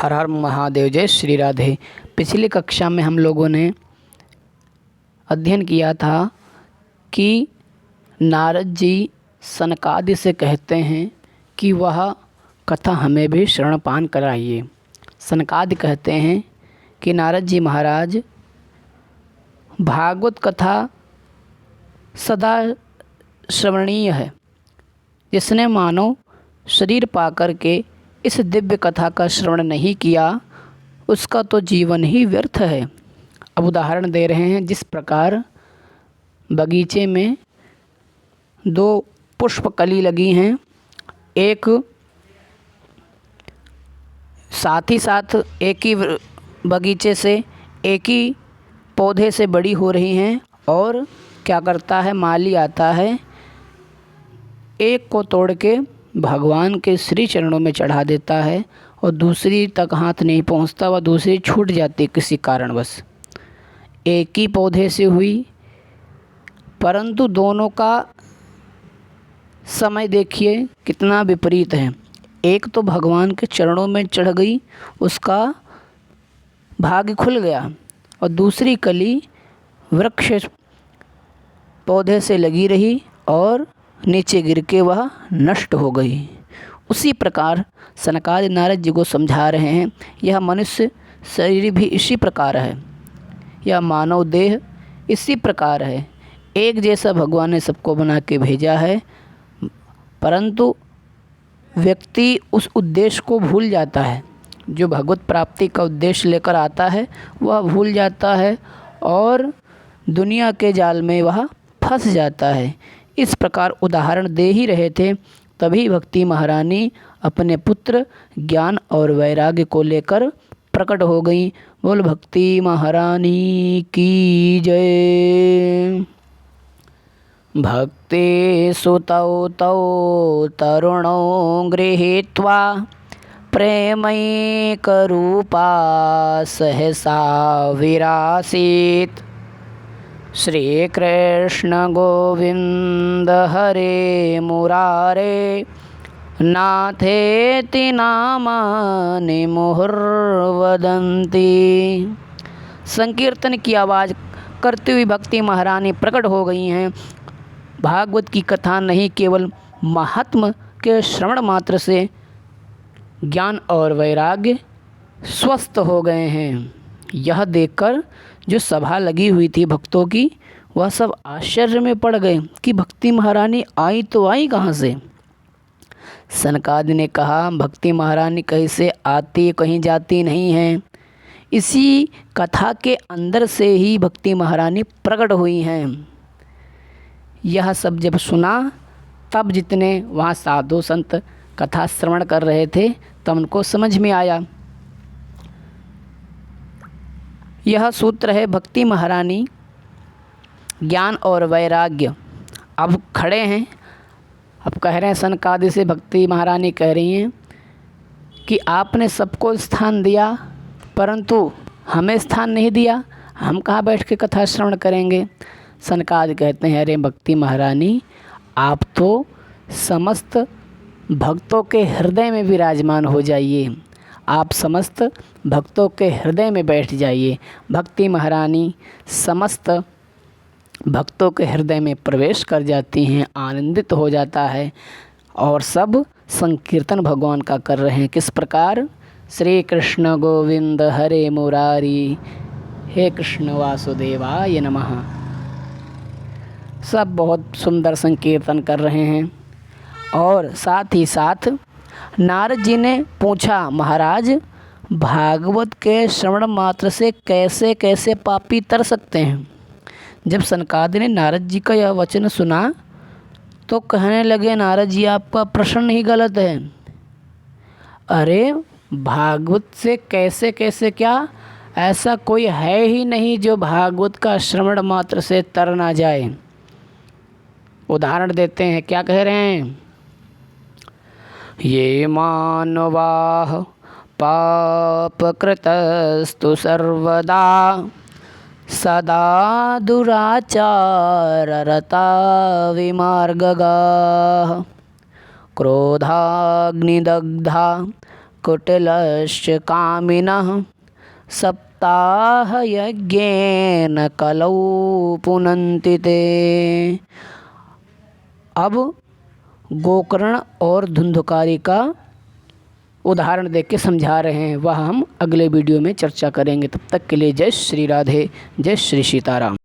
हर हर महादेव, जय श्री राधे। पिछली कक्षा में हम लोगों ने अध्ययन किया था कि नारद जी सनकादि से कहते हैं कि वह कथा हमें भी श्रवणपान कराइए। सनकादि कहते हैं कि नारद जी महाराज, भागवत कथा सदा श्रवणीय है। जिसने मानो शरीर पाकर के इस दिव्य कथा का श्रवण नहीं किया, उसका तो जीवन ही व्यर्थ है। अब उदाहरण दे रहे हैं। जिस प्रकार बगीचे में दो पुष्पकली लगी हैं, एक साथ ही साथ एक ही बगीचे से एक ही पौधे से बड़ी हो रही हैं, और क्या करता है, माली आता है, एक को तोड़ के भगवान के श्री चरणों में चढ़ा देता है और दूसरी तक हाथ नहीं पहुंचता, वह दूसरी छूट जाती किसी कारणवश। एक ही पौधे से हुई, परंतु दोनों का समय देखिए कितना विपरीत है। एक तो भगवान के चरणों में चढ़ गई, उसका भाग्य खुल गया, और दूसरी कली वृक्ष पौधे से लगी रही और नीचे गिर के वह नष्ट हो गई। उसी प्रकार सनकादि नारद जी को समझा रहे हैं, यह मनुष्य शरीर भी इसी प्रकार है, यह मानव देह इसी प्रकार है। एक जैसा भगवान ने सबको बना के भेजा है, परंतु व्यक्ति उस उद्देश्य को भूल जाता है। जो भगवत प्राप्ति का उद्देश्य लेकर आता है वह भूल जाता है और दुनिया के जाल में वह फंस जाता है। इस प्रकार उदाहरण दे ही रहे थे, तभी भक्ति महारानी अपने पुत्र ज्ञान और वैराग्य को लेकर प्रकट हो गई। बोल भक्ति महारानी की जय। भक्ति सुतौ तौ तरुणौ गृहीत्वा प्रेमैकरूपा सहसा विरासीत्। श्री कृष्ण गोविंद हरे मुरारे, नाथेति नामानि मुहुर्वदन्ति। संकीर्तन की आवाज़ करती हुई भक्ति महारानी प्रकट हो गई हैं। भागवत की कथा नहीं, केवल महात्म के श्रवण मात्र से ज्ञान और वैराग्य स्वस्थ हो गए हैं। यह देखकर जो सभा लगी हुई थी भक्तों की, वह सब आश्चर्य में पड़ गए कि भक्ति महारानी आई तो आई कहाँ से। सनकादि ने कहा, भक्ति महारानी कहीं से आती कहीं जाती नहीं है, इसी कथा के अंदर से ही भक्ति महारानी प्रकट हुई हैं। यह सब जब सुना, तब जितने वहाँ साधु संत कथा श्रवण कर रहे थे, तब उनको समझ में आया। यह सूत्र है भक्ति महारानी ज्ञान और वैराग्य। अब खड़े हैं, अब कह रहे हैं सनकादि से, भक्ति महारानी कह रही हैं कि आपने सबको स्थान दिया, परंतु हमें स्थान नहीं दिया, हम कहाँ बैठ के कथा श्रवण करेंगे। सनकादि कहते हैं, अरे भक्ति महारानी, आप तो समस्त भक्तों के हृदय में विराजमान हो जाइए, आप समस्त भक्तों के हृदय में बैठ जाइए। भक्ति महारानी समस्त भक्तों के हृदय में प्रवेश कर जाती हैं, आनंदित हो जाता है, और सब संकीर्तन भगवान का कर रहे हैं। किस प्रकार, श्री कृष्ण गोविंद हरे मुरारी, हे कृष्ण वासुदेवाय नमः। सब बहुत सुंदर संकीर्तन कर रहे हैं। और साथ ही साथ नारद जी ने पूछा, महाराज, भागवत के श्रवण मात्र से कैसे कैसे पापी तर सकते हैं। जब सनकादि ने नारद जी का यह वचन सुना तो कहने लगे, नारद जी आपका प्रश्न ही गलत है। अरे भागवत से कैसे कैसे क्या, ऐसा कोई है ही नहीं जो भागवत का श्रवण मात्र से तर ना जाए। उदाहरण देते हैं, क्या कह रहे हैं, ये मानवाः पापकृतस्तु सर्वदा सदा दुराचाररता विमार्गगाः क्रोधाग्निदग्धा कुटिलश्च कामिनः सप्ताहयज्ञेन कलौ पुनन्ति ते। अब गोकर्ण और धुंधुकारी का उदाहरण देख के समझा रहे हैं, वह हम अगले वीडियो में चर्चा करेंगे। तब तक के लिए जय श्री राधे, जय श्री सीताराम।